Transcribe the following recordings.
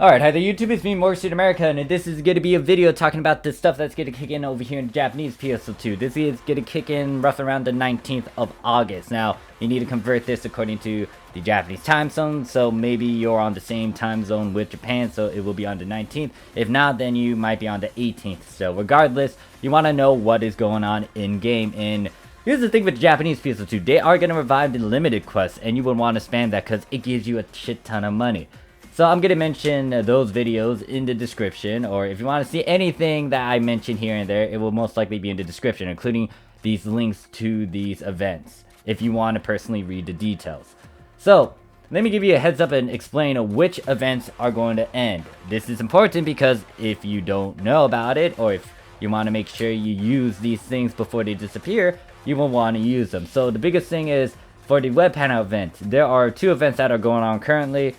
Alright, hi there YouTube, it's me, Morphsuit America, and this is going to be a video talking about the stuff that's going to kick in over here in Japanese PSO2. This is going to kick in roughly around the 19th of August. Now, you need to convert this according to the Japanese time zone, so maybe you're on the same time zone with Japan, so it will be on the 19th. If not, then you might be on the 18th. So regardless, you want to know what is going on in-game, and here's the thing with Japanese PSO2, they are going to revive the limited quests, and you would want to spam that because it gives you a shit ton of money. So I'm going to mention those videos in the description, or if you want to see anything that I mention here and there, it will most likely be in the description, including these links to these events, if you want to personally read the details. So, let me give you a heads up and explain which events are going to end. This is important because if you don't know about it, or if you want to make sure you use these things before they disappear, you will want to use them. So the biggest thing is, for the web panel event, there are two events that are going on currently.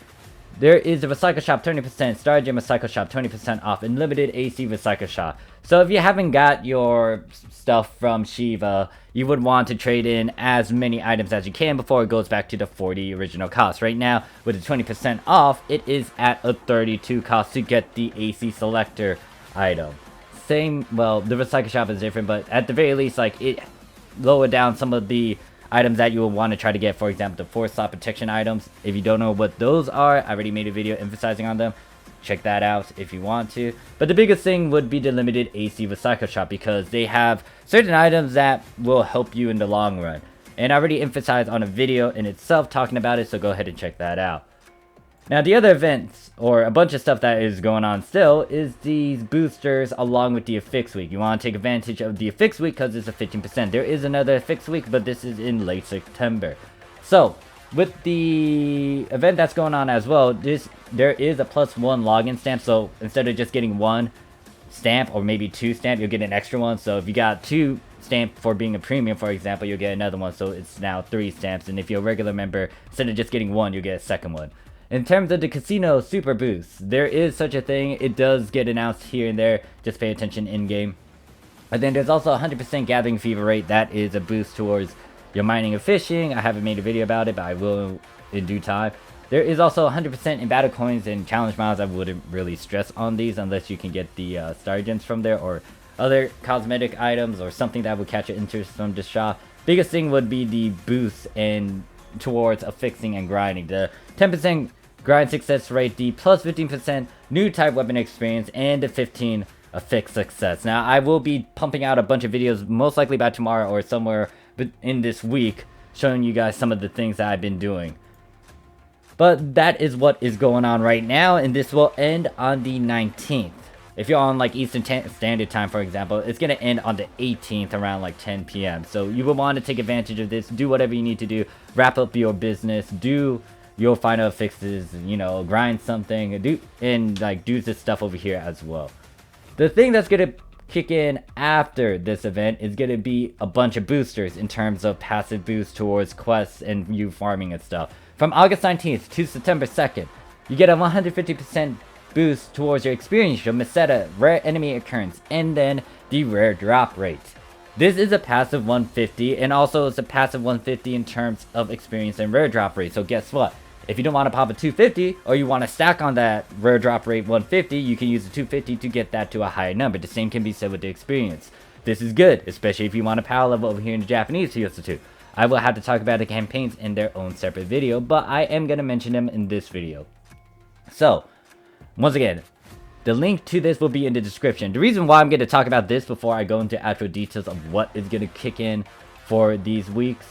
There is the Recycle Shop 20%, Star Gem Recycle Shop 20% off, and Limited AC Recycle Shop. So if you haven't got your stuff from Shiva, you would want to trade in as many items as you can before it goes back to the 40 original cost. Right now, with the 20% off, it is at a 32 cost to get the AC Selector item. Same, well, the Recycle Shop is different, but at the very least, like, it lowered down some of the items that you will want to try to get. For example, the 4-slot protection items. If you don't know what those are, I already made a video emphasizing on them. Check that out if you want to. But the biggest thing would be the Limited AC Recycle Shop, because they have certain items that will help you in the long run. And I already emphasized on a video in itself talking about it, so go ahead and check that out. Now, the other events, or a bunch of stuff that is going on still, is these boosters along with the Affix Week. You want to take advantage of the Affix Week because it's a 15%. There is another Affix Week, but this is in late September. So, with the event that's going on as well, there is a +1 login stamp. So, instead of just getting one stamp, or maybe two stamp, you'll get an extra one. So, if you got two stamp for being a premium, for example, you'll get another one. So, it's now 3 stamps. And if you're a regular member, instead of just getting one, you'll get a second one. In terms of the casino super boost, there is such a thing. It does get announced here and there. Just pay attention in-game. And then there's also a 100% gathering fever rate. That is a boost towards your mining and fishing. I haven't made a video about it, but I will in due time. There is also 100% in battle coins and challenge miles. I wouldn't really stress on these unless you can get the star gems from there, or other cosmetic items, or something that would catch your interest from the shop. Biggest thing would be the boost and towards affixing and grinding. The 10% grind success rate, the plus 15% new type weapon experience, and the 15 affix success. Now, I will be pumping out a bunch of videos, most likely by tomorrow or somewhere in this week, showing you guys some of the things that I've been doing. But that is what is going on right now, and this will end on the 19th. If you're on like Eastern Standard Time, for example, it's going to end on the 18th around like 10 p.m. So you will want to take advantage of this, do whatever you need to do, wrap up your business, do your final fixes, you know, grind something, do this stuff over here as well. The thing that's going to kick in after this event is going to be a bunch of boosters in terms of passive boosts towards quests and you farming and stuff. From August 19th to September 2nd, you get a 150% boost towards your experience from Meseta, rare enemy occurrence, and then the rare drop rate. This is a passive 150, and also it's a passive 150 in terms of experience and rare drop rate. So guess what? If you don't want to pop a 250, or you want to stack on that rare drop rate 150, you can use the 250 to get that to a higher number. The same can be said with the experience. This is good, especially if you want a power level over here in the Japanese PSO2. I will have to talk about the campaigns in their own separate video, but I am going to mention them in this video. So, once again, the link to this will be in the description. The reason why I'm going to talk about this before I go into actual details of what is going to kick in for these weeks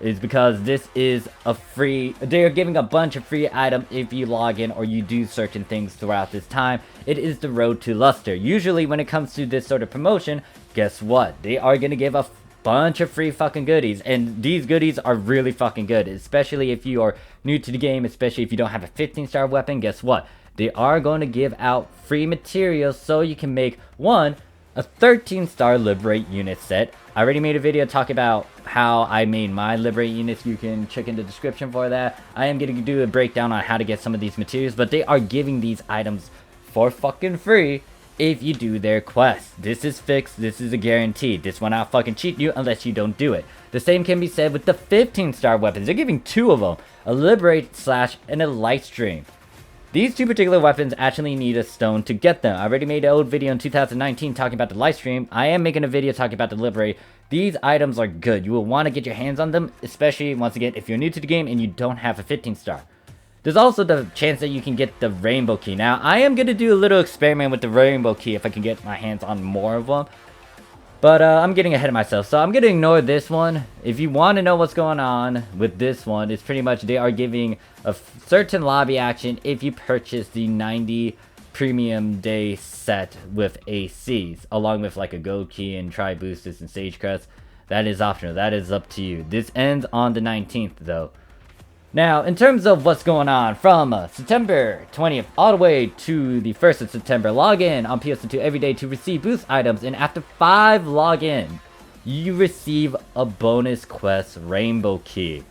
is because this is a free, they're giving a bunch of free items if you log in or you do certain things throughout this time. It is the road to luster. Usually when it comes to this sort of promotion, guess what? They are going to give a bunch of free fucking goodies, and these goodies are really fucking good, especially if you are new to the game, especially if you don't have a 15-star weapon. Guess what? They are going to give out free materials so you can make, one, a 13-star Liberate Unit set. I already made a video talking about how I made my Liberate Units. You can check in the description for that. I am going to do a breakdown on how to get some of these materials, but they are giving these items for fucking free if you do their quest. This is fixed. This is a guarantee. This will not fucking cheat you unless you don't do it. The same can be said with the 15-star weapons. They're giving 2 of them. A Liberate / and a Lighstream. These two particular weapons actually need a stone to get them. I already made an old video in 2019 talking about the Lightstream. I am making a video talking about the Liberate. These items are good. You will want to get your hands on them, especially, once again, if you're new to the game and you don't have a 15-star. There's also the chance that you can get the Rainbow Key. Now, I am going to do a little experiment with the Rainbow Key if I can get my hands on more of them. But I'm getting ahead of myself, so I'm going to ignore this one. If you want to know what's going on with this one, it's pretty much they are giving a certain lobby action if you purchase the 90 premium day set with ACs, along with like a gold key and try boosters and sage crest. That is optional. That is up to you. This ends on the 19th though. Now, in terms of what's going on, from September 20th all the way to the 1st of September, log in on PSO2 every day to receive boost items, and after 5 login, you receive a bonus quest Rainbow Key.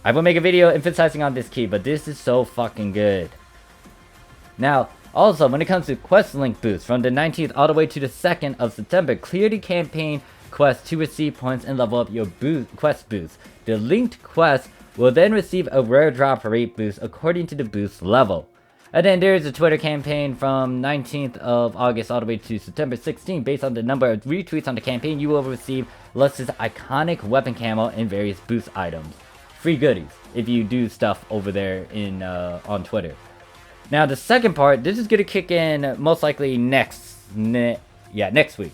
I will make a video emphasizing on this key, but this is so fucking good. Now, also, when it comes to quest link boost, from the 19th all the way to the 2nd of September, clear the campaign quest to receive points and level up your quest boost. The linked quest will then receive a rare drop rate boost according to the boost level. And then there is a Twitter campaign from 19th of August all the way to September 16th. Based on the number of retweets on the campaign, you will receive Lux's iconic weapon camo and various boost items. Free goodies if you do stuff over there in on Twitter. Now the second part, this is going to kick in most likely next week,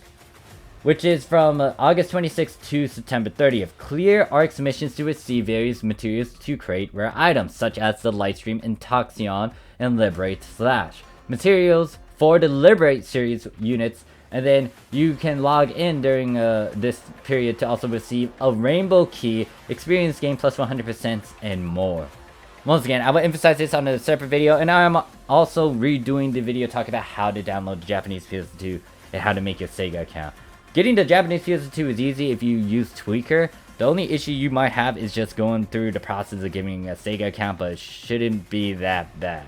which is from August 26th to September 30th. Clear ARX missions to receive various materials to create rare items, such as the Lightstream, Intoxion, and Liberate Slash. Materials for the Liberate series units, and then you can log in during this period to also receive a Rainbow Key, experience gain plus 100%, and more. Once again, I will emphasize this on a separate video, and I am also redoing the video talking about how to download the Japanese PS2 and how to make your Sega account. Getting the Japanese PS2 is easy if you use Tweaker. The only issue you might have is just going through the process of getting a Sega account, but it shouldn't be that bad.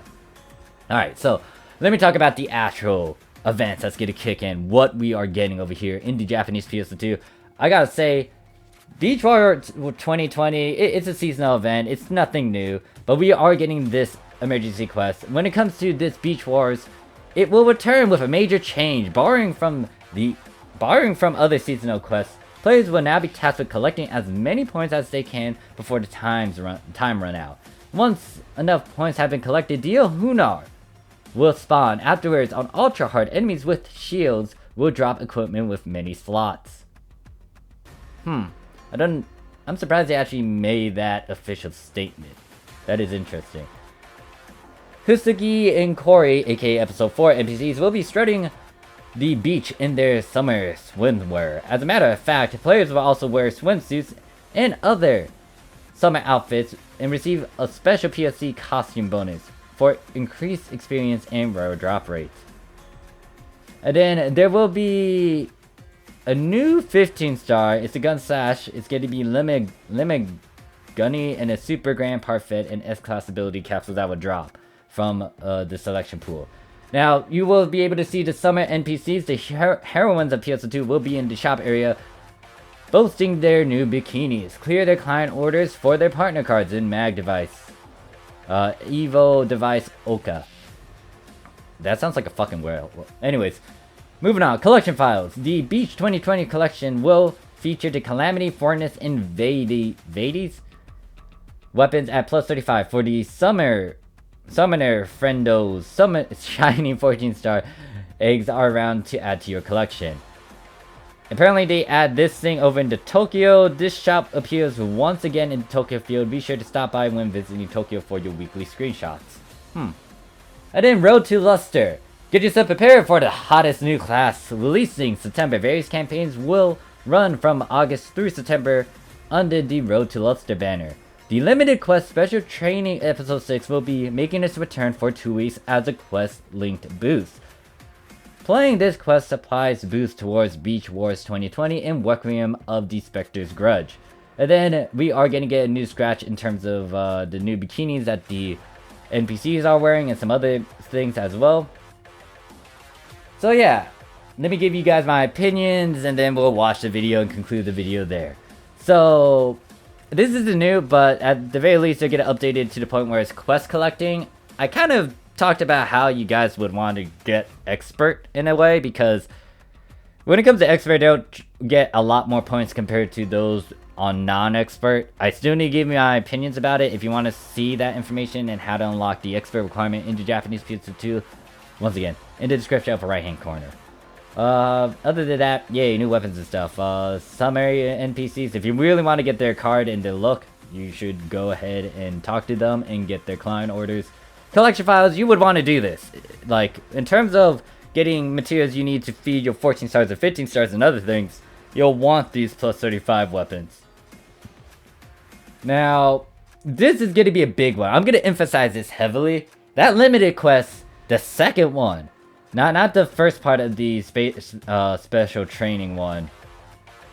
Alright, so let me talk about the actual events that's going to kick in, what we are getting over here in the Japanese PS2. I gotta say, Beach War 2020, it's a seasonal event, it's nothing new, but we are getting this emergency quest. When it comes to this Beach Wars, it will return with a major change, borrowing from other seasonal quests. Players will now be tasked with collecting as many points as they can before the time run out. Once enough points have been collected, the Hunar will spawn. Afterwards, on ultra hard, enemies with shields will drop equipment with many slots. I'm surprised they actually made that official statement. That is interesting. Husagi and Kori, aka episode 4 NPCs, will be strutting the beach in their summer swimwear. As a matter of fact, players will also wear swimsuits and other summer outfits and receive a special PSC costume bonus for increased experience and rare drop rates. And then there will be a new 15-star. It's a gun sash. It's going to be limit gunny and a super grand parfait and S-class ability capsules that will drop from the selection pool. Now, you will be able to see the summer NPCs. The heroines of PSO2 will be in the shop area boasting their new bikinis. Clear their client orders for their partner cards in Mag Device. Evo Device Oka. That sounds like a fucking whale. Anyways, moving on. Collection files. The Beach 2020 collection will feature the Calamity, Fortness, and Vades weapons at plus 35. For the Summoner Friendos, shiny 14-star eggs are around to add to your collection. Apparently they add this thing over into Tokyo. This shop appears once again in the Tokyo field. Be sure to stop by when visiting Tokyo for your weekly screenshots. And then Road to Luster. Get yourself prepared for the hottest new class releasing September. Various campaigns will run from August through September under the Road to Luster banner. The limited quest special training episode 6 will be making its return for 2 weeks as a quest linked boost. Playing this quest supplies boost towards Beach Wars 2020 and Requiem of the Spectre's Grudge. And then we are going to get a new scratch in terms of the new bikinis that the NPCs are wearing and some other things as well. So yeah, let me give you guys my opinions and then we'll watch the video and conclude the video there. So this is new, but at the very least they'll get it updated to the point where it's quest collecting. I kind of talked about how you guys would want to get expert in a way, because when it comes to expert, they don't get a lot more points compared to those on non-expert. I still need to give you my opinions about it. If you want to see that information and how to unlock the expert requirement into Japanese PSO2, once again, in the description upper right hand corner. Other than that, yay, new weapons and stuff. Some area NPCs, if you really want to get their card and their look, you should go ahead and talk to them and get their client orders. Collection files, you would want to do this. Like, in terms of getting materials you need to feed your 14 stars or 15 stars and other things, you'll want these plus 35 weapons. Now, this is going to be a big one. I'm going to emphasize this heavily. That limited quest, the second one, not the first part of the special training one.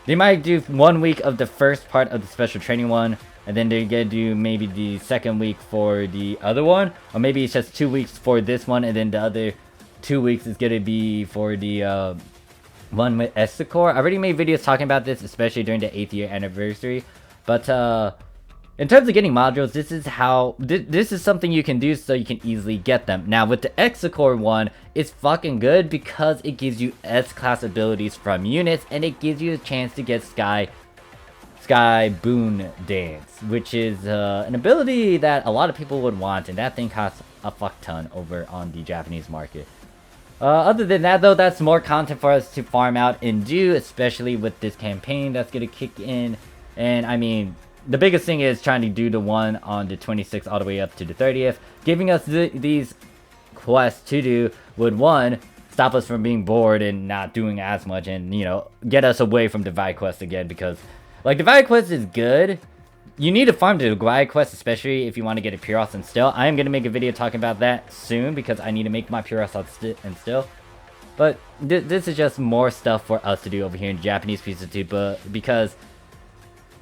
They might do 1 week of the first part of the special training one, and then they're gonna do maybe the second week for the other one, or maybe it's just 2 weeks for this one, and then the other 2 weeks is gonna be for the one with Austere. I already made videos talking about this, especially during the 8th year anniversary. But in terms of getting modules, this is how this is something you can do so you can easily get them. Now with the Austere one, it's fucking good because it gives you S-class abilities from units, and it gives you a chance to get Sky Boon Dance, which is an ability that a lot of people would want, and that thing costs a fuck ton over on the Japanese market. Other than that though, that's more content for us to farm out and do, especially with this campaign that's gonna kick in. And I mean, the biggest thing is trying to do the one on the 26th all the way up to the 30th. Giving us these quests to do would, one, stop us from being bored and not doing as much, and, you know, get us away from Divide Quest again, because, like, Divide Quest is good. You need to farm the Divide Quest, especially if you want to get a Puros and Still. I am going to make a video talking about that soon, because I need to make my Puros and Still. But this is just more stuff for us to do over here in Japanese PSO2, but because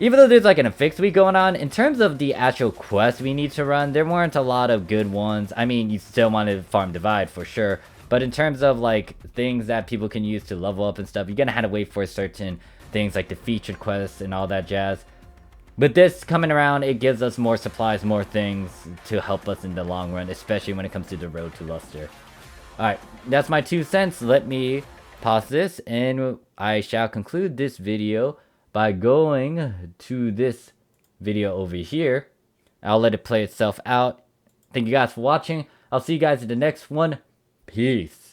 even though there's like an fixed week going on, in terms of the actual quest we need to run, there weren't a lot of good ones. I mean, you still want to farm Divide for sure, but in terms of like things that people can use to level up and stuff, you're gonna have to wait for certain things like the featured quests and all that jazz. But this coming around, it gives us more supplies, more things to help us in the long run, especially when it comes to the road to Luster. Alright, that's my 2 cents. Let me pause this, and I shall conclude this video by going to this video over here. I'll let it play itself out. Thank you guys for watching. I'll see you guys in the next one. Peace.